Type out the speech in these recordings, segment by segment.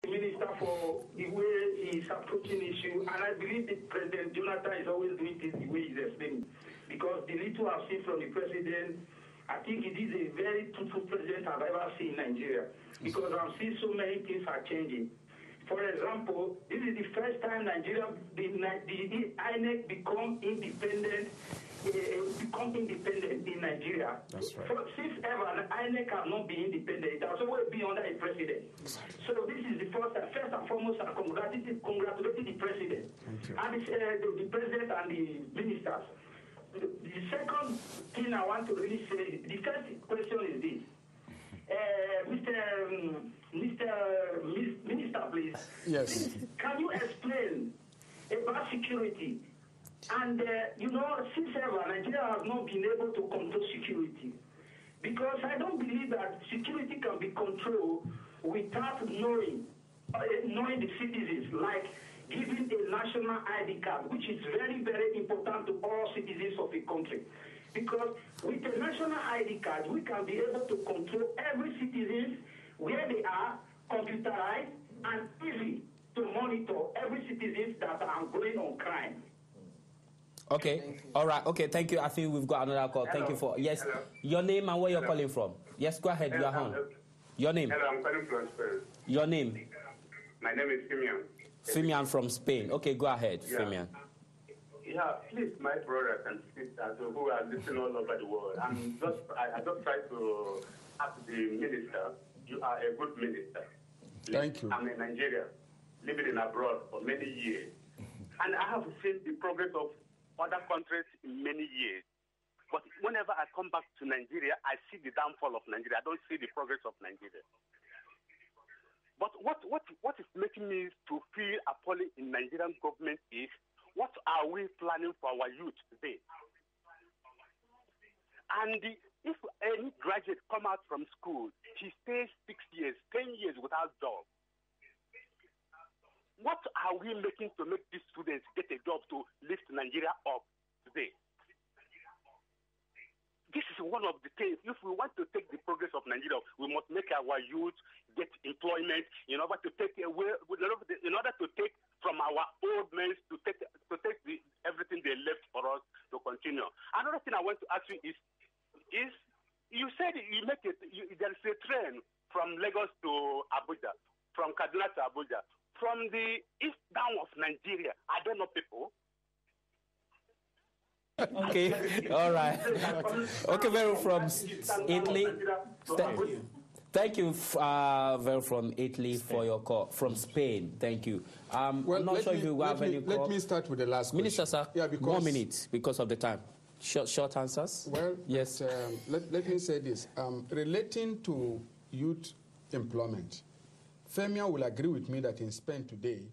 Minister for the way he's approaching issue, and I believe that President Jonathan is always doing things the way he's explaining. Because the little I've seen from the president, I think it is a very truthful president I've ever seen in Nigeria. Because I'm seeing so many things are changing. For example, this is the first time Nigeria, the INEC become independent in Nigeria. That's right. Since ever, INEC has not been independent. It has always been under a president. So this is the first and foremost, I congratulate the president. And the president and the ministers. The second thing I want to really say, the first question is this. Minister, please. Yes. Please, can you explain about security? And, since ever, Nigeria has not been able to control security. Because I don't believe that security can be controlled without knowing the citizens, like giving a national ID card, which is very, very important to all citizens of a country. Because with a national ID card, we can be able to control every citizen where they are, computerized, and easy to monitor every citizen that are going on crime. Okay. All right. Okay. Thank you. I think we've got another call. Hello. Thank you for yes. Hello. Your name and where you're Hello. calling from. Yes. Go ahead. You are on. Your name. Hello, I'm calling from Spain. Your name. My name is Simeon. Fimian from Spain. Okay. Go ahead, Yeah. Fimian. Yeah, please, my brothers and sisters who are listening all over the world, I just try to ask the minister. You are a good minister. Thank you. I'm in Nigeria, living in abroad for many years, and I have seen the progress of other countries in many years. But whenever I come back to Nigeria, I see the downfall of Nigeria. I don't see the progress of Nigeria. But what is making me to feel appalling in Nigerian government is, what are we planning for our youth today? And if any graduate come out from school, he stays 6 years, 10 years without job. What are we making to make these students get a job to lift Nigeria up today? This is one of the things. If we want to take the progress of Nigeria, we must make our youth get employment in order to take from our old men to take everything they left for us to continue. Another thing I want to ask you is you said there is a train from Lagos to Abuja, from Kaduna to Abuja, from the east down of Nigeria. Are there no people? Okay. All right. Okay, Vero from Italy. Thank you, Vero from Italy for your call. From Spain, thank you. I'm not sure if you have any call. Let me start with the last question. Minister, sir, yeah, because 1 minute because of the time. Short answers? Well, yes. Let me say this. Relating to youth employment, Femia will agree with me that in Spain today,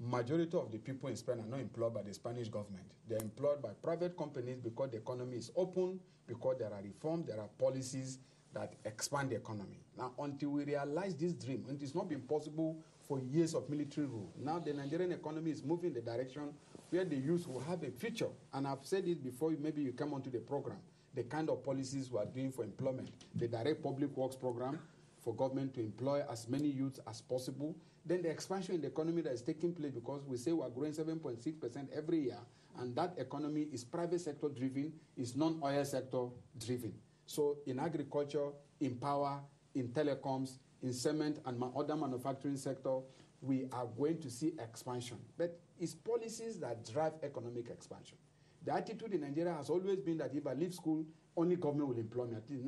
majority of the people in Spain are not employed by the Spanish government. They're employed by private companies because the economy is open, because there are reforms, there are policies that expand the economy. Now, until we realize this dream, and it's not been possible for years of military rule, now the Nigerian economy is moving in the direction where the youth will have a future. And I've said it before, maybe you come onto the program, the kind of policies we are doing for employment, the direct public works program for government to employ as many youths as possible, then the expansion in the economy that is taking place, because we say we are growing 7.6% every year, and that economy is private sector driven, is non-oil sector driven. So in agriculture, in power, in telecoms, in cement and other manufacturing sector, we are going to see expansion. But it's policies that drive economic expansion. The attitude in Nigeria has always been that if I leave school, only government will employ me. At least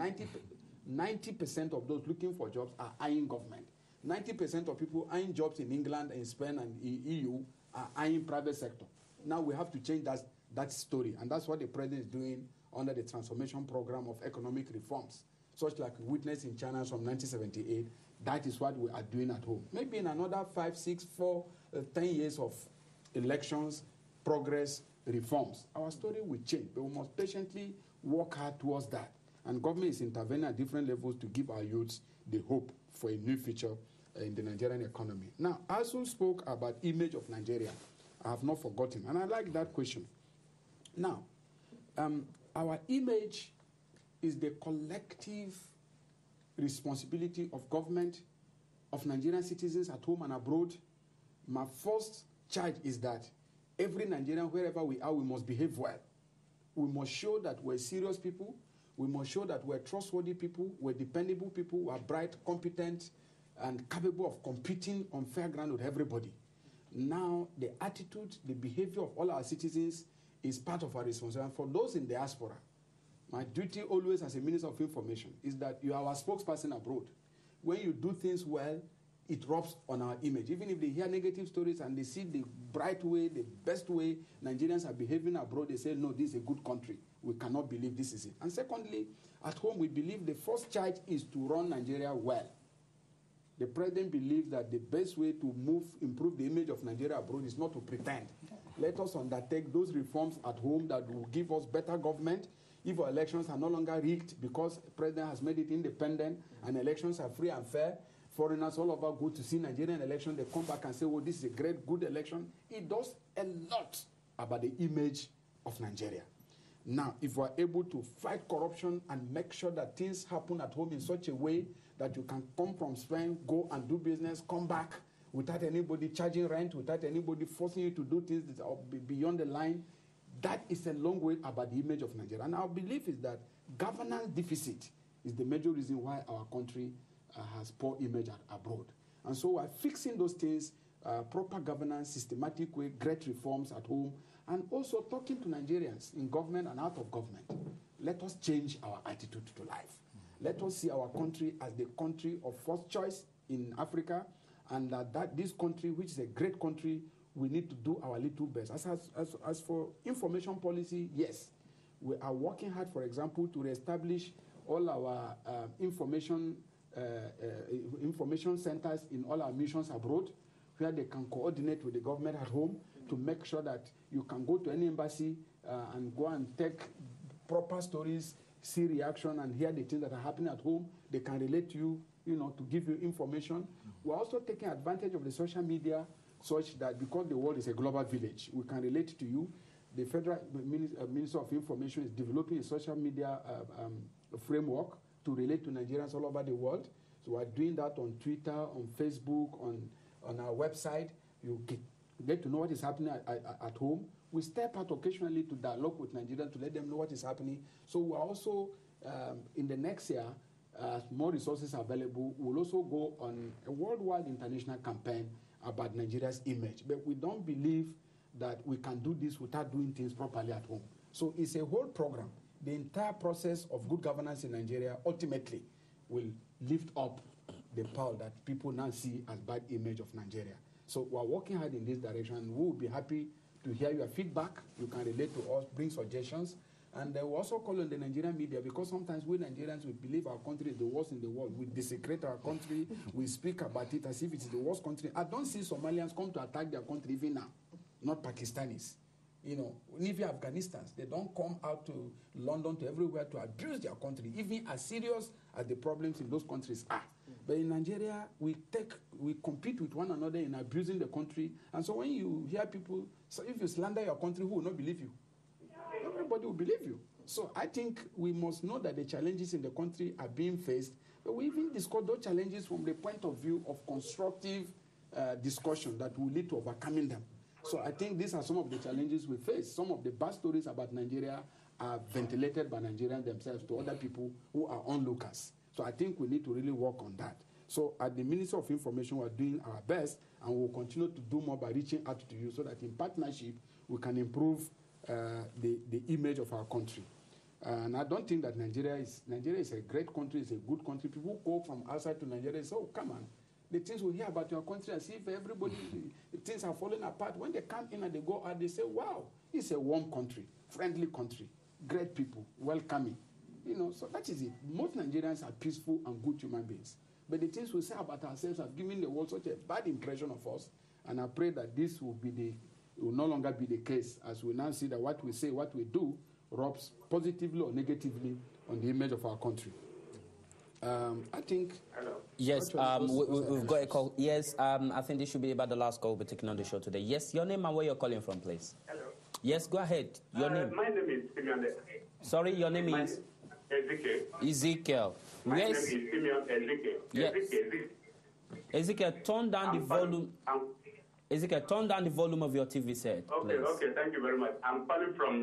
90% of those looking for jobs are eyeing government. 90% of people eyeing jobs in England, in Spain, and in EU are eyeing private sector. Now we have to change that story, and that's what the president is doing under the transformation program of economic reforms, such like we witnessed in China from 1978. That is what we are doing at home. Maybe in another 5, 6, 4, 10 years of elections, progress, reforms, our story will change, but we must patiently work hard towards that. And government is intervening at different levels to give our youths the hope for a new future in the Nigerian economy. Now, I also spoke about image of Nigeria. I have not forgotten, and I like that question. Now, our image is the collective responsibility of government, of Nigerian citizens at home and abroad, my first charge is that every Nigerian, wherever we are, we must behave well. We must show that we're serious people. We must show that we're trustworthy people, we're dependable people, we're bright, competent, and capable of competing on fair ground with everybody. Now, the attitude, the behavior of all our citizens is part of our responsibility. And for those in diaspora, my duty always as a Minister of Information is that you are our spokesperson abroad. When you do things well, it rubs on our image. Even if they hear negative stories and they see the bright way, the best way Nigerians are behaving abroad, they say, no, this is a good country. We cannot believe this is it. And secondly, at home, we believe the first charge is to run Nigeria well. The president believes that the best way to improve the image of Nigeria abroad is not to pretend. Let us undertake those reforms at home that will give us better government. If our elections are no longer rigged because the president has made it independent and elections are free and fair, foreigners all over go to see Nigerian election, they come back and say, well, this is a great, good election. It does a lot about the image of Nigeria. Now, if we're able to fight corruption and make sure that things happen at home in such a way that you can come from Spain, go and do business, come back without anybody charging rent, without anybody forcing you to do things that are beyond the line, that is a long way about the image of Nigeria. And our belief is that governance deficit is the major reason why our country has poor image abroad. And so we're fixing those things, proper governance, systematic way, great reforms at home, and also talking to Nigerians in government and out of government. Let us change our attitude to life. Let us see our country as the country of first choice in Africa, and that this country, which is a great country, we need to do our little best. As for information policy, yes, we are working hard, for example, to reestablish all our information centers in all our missions abroad, where they can coordinate with the government at home to make sure that you can go to any embassy and go and take proper stories, see reaction, and hear the things that are happening at home. They can relate to you, to give you information. We're also taking advantage of the social media such that because the world is a global village, we can relate to you. The Federal Minister of Information is developing a social media framework to relate to Nigerians all over the world. So we're doing that on Twitter, on Facebook, on our website. You get to know what is happening at home. We step out occasionally to dialogue with Nigerians to let them know what is happening. So we're also, in the next year, as more resources are available, we'll also go on a worldwide international campaign about Nigeria's image. But we don't believe that we can do this without doing things properly at home. So it's a whole program. The entire process of good governance in Nigeria ultimately will lift up the power that people now see as bad image of Nigeria. So we're working hard in this direction, and we will be happy to hear your feedback. You can relate to us, bring suggestions. And we also call on the Nigerian media, because sometimes we Nigerians, we believe our country is the worst in the world. We desecrate our country. We speak about it as if it's the worst country. I don't see Somalians come to attack their country even now, not Pakistanis. Even Afghanistans, they don't come out to London, to everywhere to abuse their country, even as serious as the problems in those countries are. But in Nigeria, we compete with one another in abusing the country. And so when you hear people, so if you slander your country, who will not believe you? Everybody will believe you. So I think we must know that the challenges in the country are being faced, but we even discuss those challenges from the point of view of constructive discussion that will lead to overcoming them. So I think these are some of the challenges we face. Some of the bad stories about Nigeria are ventilated by Nigerians themselves to other people who are onlookers. So I think we need to really work on that. So at the Ministry of Information, we're doing our best, and we'll continue to do more by reaching out to you so that in partnership, we can improve the image of our country. And I don't think that Nigeria is a great country, it's a good country. People go from outside to Nigeria and say, oh, come on. The things we hear about your country, as if everybody, things are falling apart. When they come in and they go out, they say, wow, it's a warm country, friendly country, great people, welcoming. So that is it. Most Nigerians are peaceful and good human beings. But the things we say about ourselves have given the world such a bad impression of us. And I pray that this will no longer be the case, as we now see that what we say, what we do, rubs positively or negatively on the image of our country. I think... Hello. Yes, we've got a call. Yes, I think this should be about the last call we're taking on the show today. Yes, your name and where you're calling from, please. Hello. Yes, go ahead. Your name. My name is Simeon. Sorry, your name is? Ezekiel. Ezekiel. My name is Simeon Ezekiel. Yes. Ezekiel. Ezekiel, turn down the volume. Ezekiel, turn down the volume of your TV set. Okay, please. okay, thank you very much. I'm calling from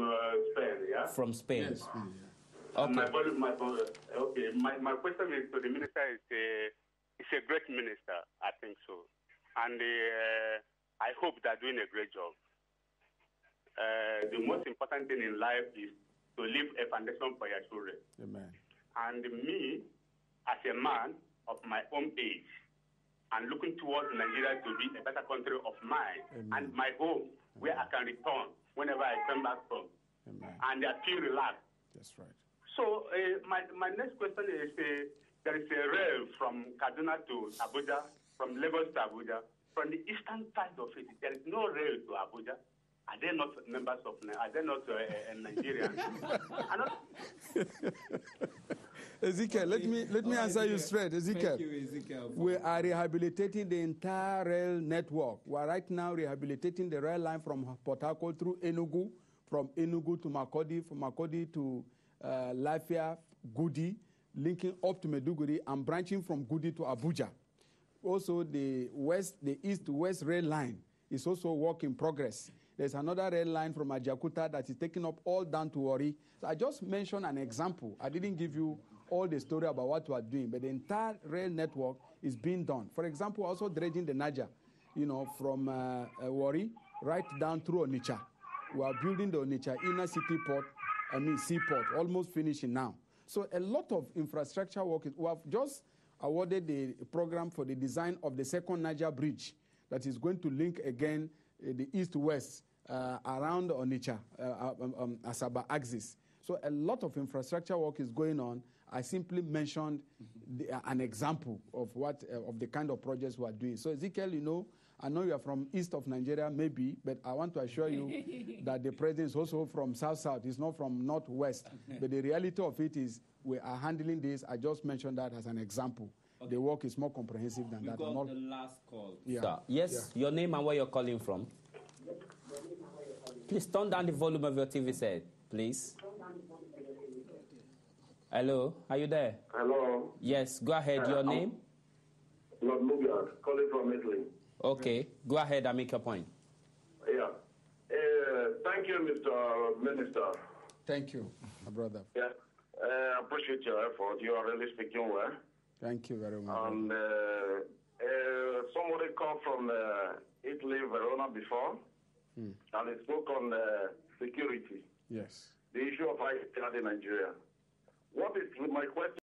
Spain, yeah? From Spain. Yes, Spain, yeah. Okay. My question is to the minister. Is a great minister, I think so, and I hope they're doing a great job. The most important thing in life is to leave a foundation for your children. Amen. And me, as a man of my own age, and looking towards Nigeria to be a better country of mine, and my home, where I can return whenever I come back from, and I feel relaxed. That's right. So my next question is, there is a rail from Kaduna to Abuja, from Lagos to Abuja. From the eastern side of it, there is no rail to Abuja. Are they not members of? Are they not Nigerians? Ezekiel, let me answer you straight. Ezekiel, Thank you, Ezekiel. we are rehabilitating the entire rail network. We are right now rehabilitating the rail line from Port Harcourt through Enugu, from Enugu to Makodi, from Makodi to Lafia, Gudi, linking up to Meduguri and branching from Gudi to Abuja. Also, the east to west rail line is also work in progress. There's another rail line from Ajakuta that is taking up all down to Wari. So I just mentioned an example. I didn't give you all the story about what we are doing, but the entire rail network is being done. For example, also dredging the Niger, from Wari right down through Onitsha. We are building the Onitsha inner city port, seaport, almost finishing now. So a lot of infrastructure work. We have just awarded the program for the design of the second Niger bridge that is going to link again the east-west around Onitsha, Asaba axis. So a lot of infrastructure work is going on. I simply mentioned an example of of the kind of projects we are doing. So Ezekiel, I know you are from east of Nigeria, maybe, but I want to assure you that the president is also from south-south. He's not from north-west. But the reality of it is we are handling this. I just mentioned that as an example. Okay. The work is more comprehensive than that. We got the last call. Yeah. Yes, your name and where you're calling from. Please turn down the volume of your TV set, please. Hello, are you there? Hello. Yes, go ahead. Your name? Lord Mubiad, calling from Italy. Okay, go ahead and make your point. Yeah. Thank you, Mr. Minister. Thank you, my brother. Yeah. I appreciate your effort. You are really speaking well. Thank you very much. And somebody called from Italy, Verona before, and he spoke on security. Yes. The issue of ICT in Nigeria. What is my question?